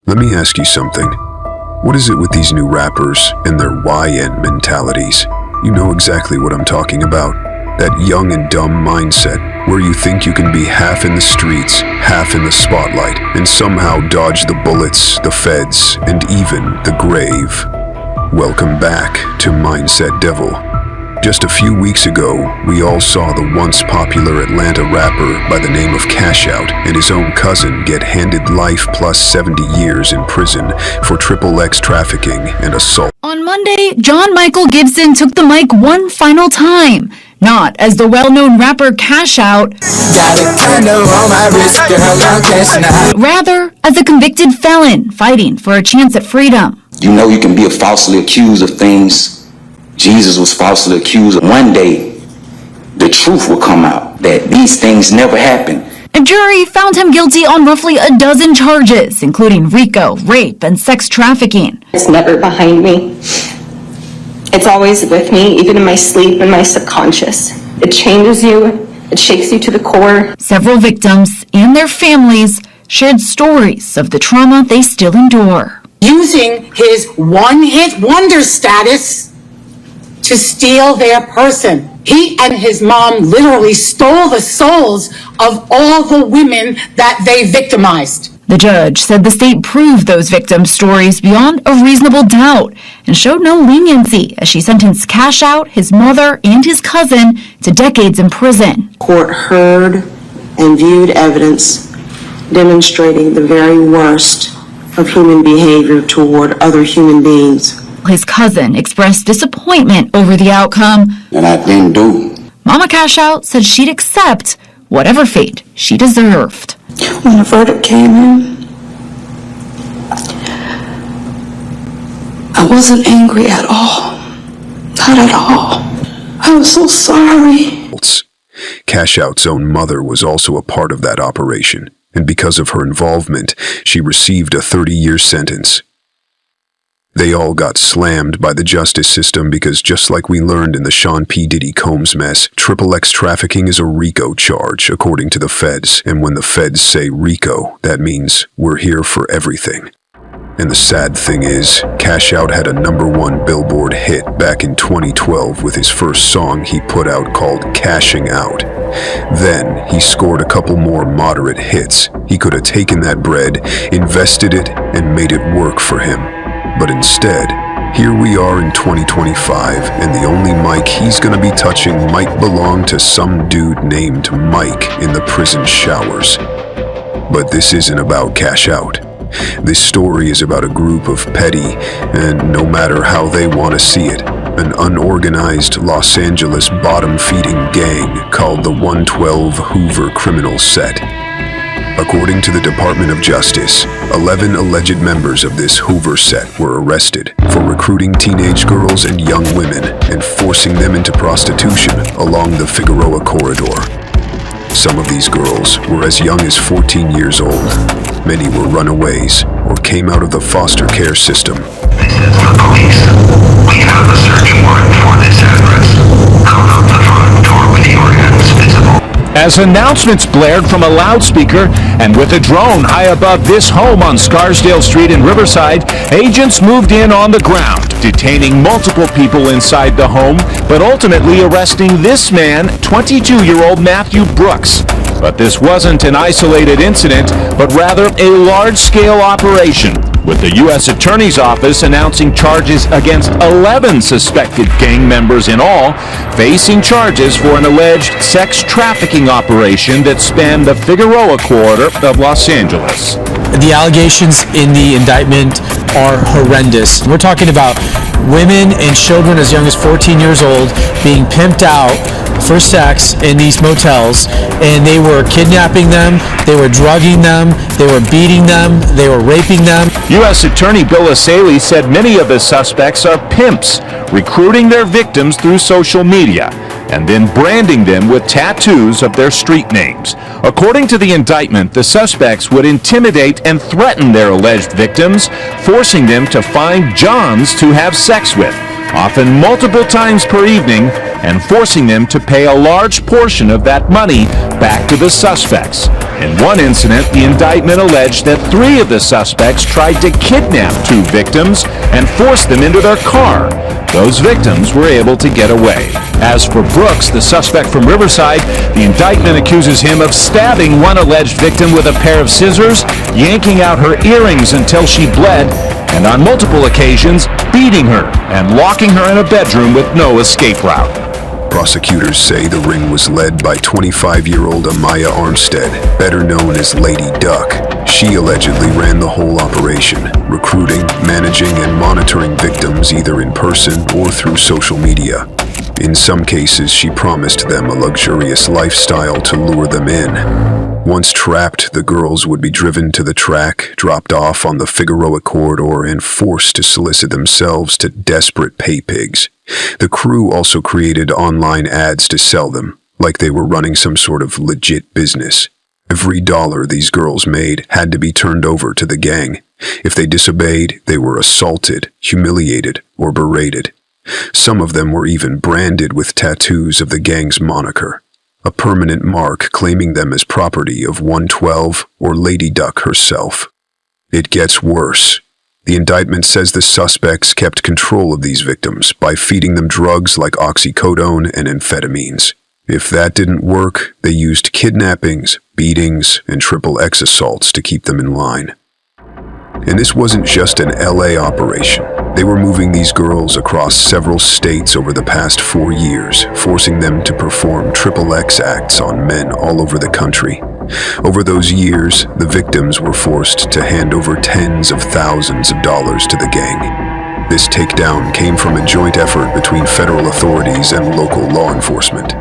Let me ask you something. What is it with these new rappers and their YN mentalities? You know exactly what I'm talking about. That young and dumb mindset where you think you can be half in the streets, half in the spotlight, and somehow dodge the bullets, the feds, and even the grave. Welcome back to Mindset Devil. Just a few weeks ago, we all saw the once popular Atlanta rapper by the name of Cash Out and his own cousin get handed life plus 70 years in prison for XXX trafficking and assault. On Monday, John Michael Gibson took the mic one final time. Not as the well-known rapper Cash Out, rather as a convicted felon fighting for a chance at freedom. You know you can be falsely accused of things Jesus was falsely accused of. One day, the truth will come out that these things never happened. A jury found him guilty on roughly a dozen charges, including RICO, rape, and sex trafficking. It's never behind me. It's always with me, even in my sleep and my subconscious. It changes you. It shakes you to the core. Several victims and their families shared stories of the trauma they still endure. Using his one-hit wonder status to steal their person. He and his mom literally stole the souls of all the women that they victimized. The judge said the state proved those victims' stories beyond a reasonable doubt and showed no leniency as she sentenced Cash Out, his mother, and his cousin to decades in prison. Court heard and viewed evidence demonstrating the very worst of human behavior toward other human beings. His cousin expressed disappointment over the outcome. And I didn't do. Mama Cash Out said she'd accept whatever fate she deserved. When the verdict came in, I wasn't angry at all. Not at all. I was so sorry. Cash Out's own mother was also a part of that operation, and because of her involvement, she received a 30-year sentence. They all got slammed by the justice system because just like we learned in the Sean P. Diddy Combs mess, XXX trafficking is a RICO charge according to the feds, and when the feds say RICO, that means we're here for everything. And the sad thing is, Cash Out had a #1 Billboard hit back in 2012 with his first song he put out called Cashing Out. Then he scored a couple more moderate hits. He could have taken that bread, invested it, and made it work for him. But instead, here we are in 2025, and the only mic he's gonna be touching might belong to some dude named Mike in the prison showers. But this isn't about Cash Out. This story is about a group of petty, and no matter how they want to see it, an unorganized Los Angeles bottom-feeding gang called the 112 Hoover Criminals set. According to the Department of Justice, 11 alleged members of this Hoover set were arrested for recruiting teenage girls and young women and forcing them into prostitution along the Figueroa corridor. Some of these girls were as young as 14 years old. Many were runaways or came out of the foster care system. This is the police. We have a search warrant for this address. Come out the front door with your hands visible. As announcements blared from a loudspeaker and with a drone high above this home on Scarsdale Street in Riverside, agents moved in on the ground, detaining multiple people inside the home, but ultimately arresting this man, 22-year-old Matthew Brooks. But this wasn't an isolated incident, but rather a large-scale operation, with the U.S. Attorney's Office announcing charges against 11 suspected gang members in all, facing charges for an alleged sex trafficking operation that spanned the Figueroa corridor of Los Angeles. The allegations in the indictment are horrendous. We're talking about women and children as young as 14 years old being pimped out for sex in these motels, and they were kidnapping them, they were drugging them, they were beating them, they were raping them. U.S. Attorney Bill Asaley said many of the suspects are pimps, recruiting their victims through social media and then branding them with tattoos of their street names. According to the indictment, the suspects would intimidate and threaten their alleged victims, forcing them to find Johns to have sex with. often multiple times per evening, and forcing them to pay a large portion of that money back to the suspects. In one incident, the indictment alleged that 3 of the suspects tried to kidnap 2 victims and force them into their car. Those victims were able to get away. As for Brooks, the suspect from Riverside, the indictment accuses him of stabbing one alleged victim with a pair of scissors, yanking out her earrings until she bled, and on multiple occasions, beating her and locking her in a bedroom with no escape route. Prosecutors say the ring was led by 25-year-old Amaya Armstead, better known as Lady Duck. She allegedly ran the whole operation, recruiting, managing, and monitoring victims either in person or through social media. In some cases, she promised them a luxurious lifestyle to lure them in. Once trapped, the girls would be driven to the track, dropped off on the Figueroa corridor, and forced to solicit themselves to desperate pay pigs. The crew also created online ads to sell them, like they were running some sort of legit business. Every dollar these girls made had to be turned over to the gang. If they disobeyed, they were assaulted, humiliated, or berated. Some of them were even branded with tattoos of the gang's moniker, a permanent mark claiming them as property of 112 or Lady Duck herself. It gets worse. The indictment says the suspects kept control of these victims by feeding them drugs like oxycodone and amphetamines. If that didn't work, they used kidnappings, beatings, and XXX assaults to keep them in line. And this wasn't just an LA operation. They were moving these girls across several states over the past 4 years, forcing them to perform XXX acts on men all over the country. Over those years, the victims were forced to hand over tens of thousands of dollars to the gang. This takedown came from a joint effort between federal authorities and local law enforcement.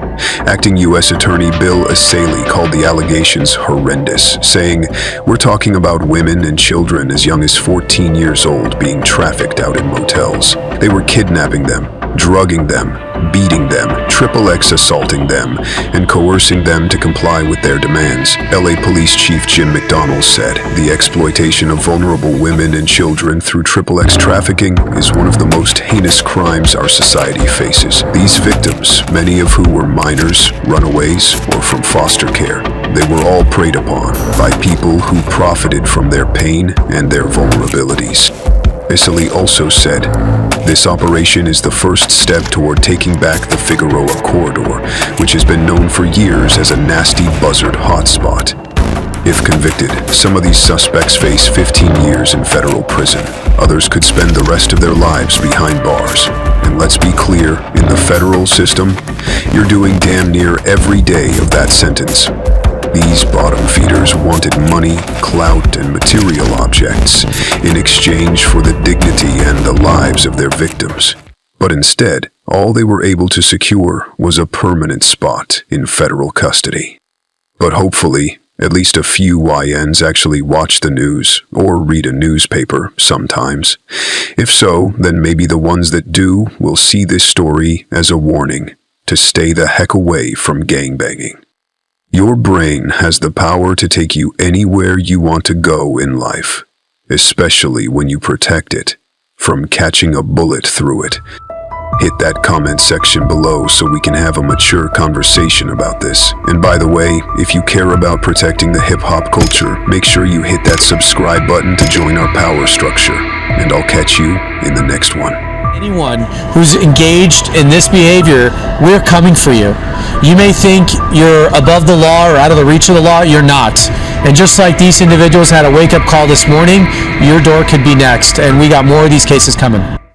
Acting U.S. Attorney Bill Asaley called the allegations horrendous, saying, "We're talking about women and children as young as 14 years old being trafficked out in motels. They were kidnapping them, drugging them, beating them, XXX assaulting them, and coercing them to comply with their demands." LA Police Chief Jim McDonnell said, "The exploitation of vulnerable women and children through XXX trafficking is one of the most heinous crimes our society faces. These victims, many of who were minors, runaways, or from foster care, they were all preyed upon by people who profited from their pain and their vulnerabilities." Asaley also said, "This operation is the first step toward taking back the Figueroa corridor, which has been known for years as a nasty buzzard hotspot." If convicted, some of these suspects face 15 years in federal prison. Others could spend the rest of their lives behind bars. And let's be clear, in the federal system, you're doing damn near every day of that sentence. These bottom feeders wanted money, clout, and material objects in exchange for the dignity and the lives of their victims. But instead, all they were able to secure was a permanent spot in federal custody. But hopefully, at least a few YNs actually watch the news or read a newspaper sometimes. If so, then maybe the ones that do will see this story as a warning to stay the heck away from gangbanging. Your brain has the power to take you anywhere you want to go in life, especially when you protect it from catching a bullet through it. Hit that comment section below so we can have a mature conversation about this. And by the way, if you care about protecting the hip-hop culture, make sure you hit that subscribe button to join our power structure. And I'll catch you in the next one. Anyone who's engaged in this behavior, we're coming for you. You may think you're above the law or out of the reach of the law. You're not. And just like these individuals had a wake-up call this morning, your door could be next. And we got more of these cases coming.